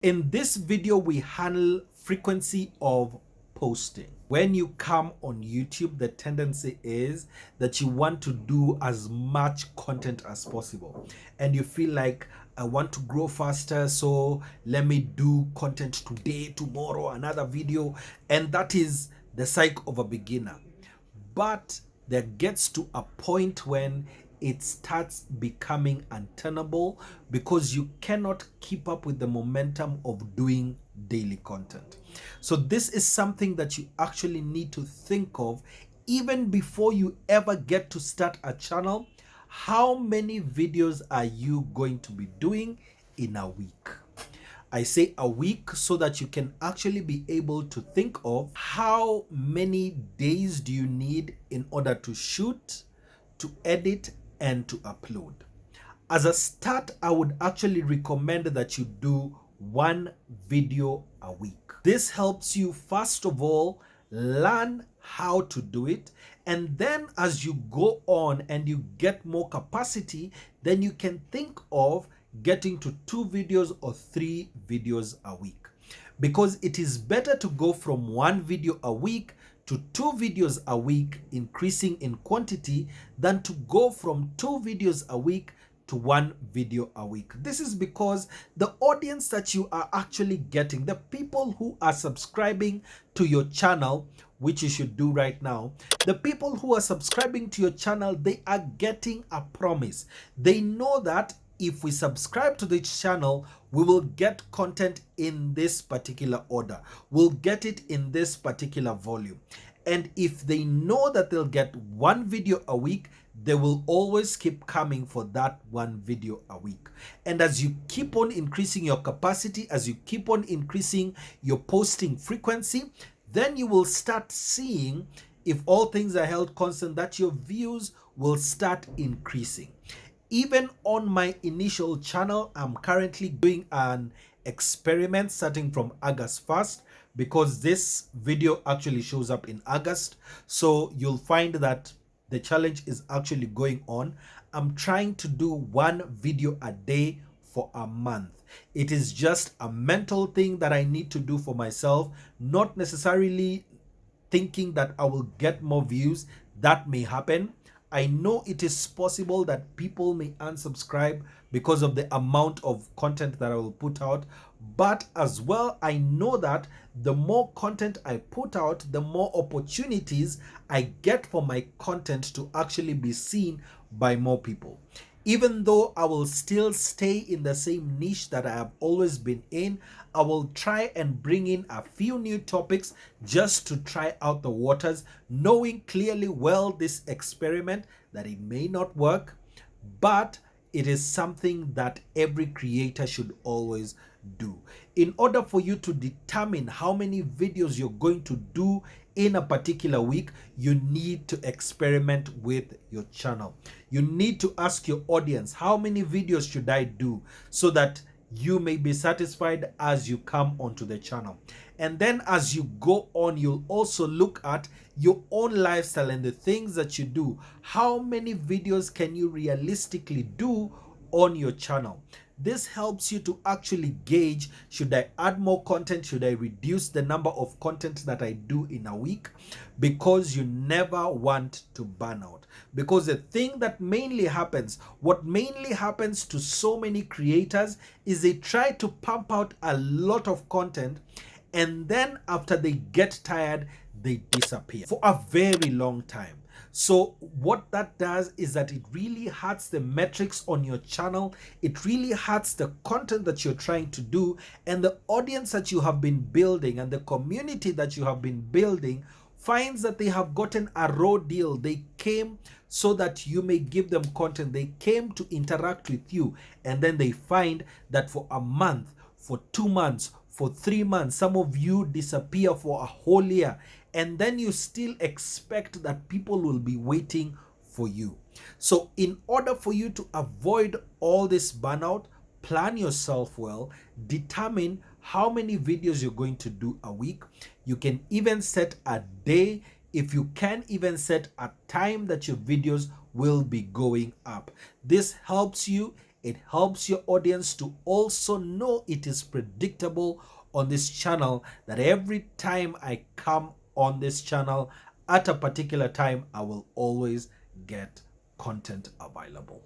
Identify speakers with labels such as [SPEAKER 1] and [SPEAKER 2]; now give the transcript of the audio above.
[SPEAKER 1] In this video, we handle frequency of posting. When you come on YouTube, the tendency is that you want to do as much content as possible. And you feel like, I want to grow faster, so let me do content today, tomorrow, another video. And that is the cycle of a beginner. But there gets to a point when it starts becoming untenable because you cannot keep up with the momentum of doing daily content. So this is something that you actually need to think of even before you ever get to start a channel. How many videos are you going to be doing in a week? I say a week so that you can actually be able to think of how many days do you need in order to shoot, to edit, and to upload. As a start, I would actually recommend that you do one video a week. This helps you, first of all, learn how to do it. And then as you go on and you get more capacity, then you can think of getting to 2 videos or 3 videos a week. Because it is better to go from 1 video a week to 2 videos a week, increasing in quantity, than to go from 2 videos a week to 1 video a week. This is because the audience that you are actually getting, the people who are subscribing to your channel, which you should do right now, the people who are subscribing to your channel, they are getting a promise. They know that if we subscribe to this channel, we will get content in this particular order. We'll get it in this particular volume. And if they know that they'll get 1 video a week, they will always keep coming for that 1 video a week. And as you keep on increasing your capacity, as you keep on increasing your posting frequency, then you will start seeing, if all things are held constant, that your views will start increasing. Even on my initial channel, I'm currently doing an experiment starting from August 1st, because this video actually shows up in August. So you'll find that the challenge is actually going on. I'm trying to do 1 video a day for a month. It is just a mental thing that I need to do for myself, not necessarily thinking that I will get more views. That may happen. I know it is possible that people may unsubscribe because of the amount of content that I will put out. But as well, I know that the more content I put out, the more opportunities I get for my content to actually be seen by more people. Even though I will still stay in the same niche that I have always been in, I will try and bring in a few new topics just to try out the waters, knowing clearly well this experiment that it may not work, but it is something that every creator should always do. In order for you to determine how many videos you're going to do in a particular week, you need to experiment with your channel. You need to ask your audience, how many videos should I do, so that you may be satisfied as you come onto the channel. And then as you go on, you'll also look at your own lifestyle and the things that you do. How many videos can you realistically do on your channel? This helps you to actually gauge, should I add more content? Should I reduce the number of content that I do in a week? Because you never want to burn out. Because the thing that mainly happens, what mainly happens to so many creators, is they try to pump out a lot of content, and then after they get tired, they disappear for a very long time. So what that does is that it really hurts the metrics on your channel. It really hurts the content that you're trying to do, and the audience that you have been building and the community that you have been building finds that they have gotten a raw deal. They came so that you may give them content. They came to interact with you, and then they find that for a month, for 2 months, for 3 months, some of you disappear for a whole year, and then you still expect that people will be waiting for you. So in order for you to avoid all this burnout, plan yourself well, determine how many videos you're going to do a week. You can even set a day. If you can even set a time that your videos will be going up. This helps you It helps your audience to also know it is predictable on this channel that every time I come on this channel at a particular time, I will always get content available.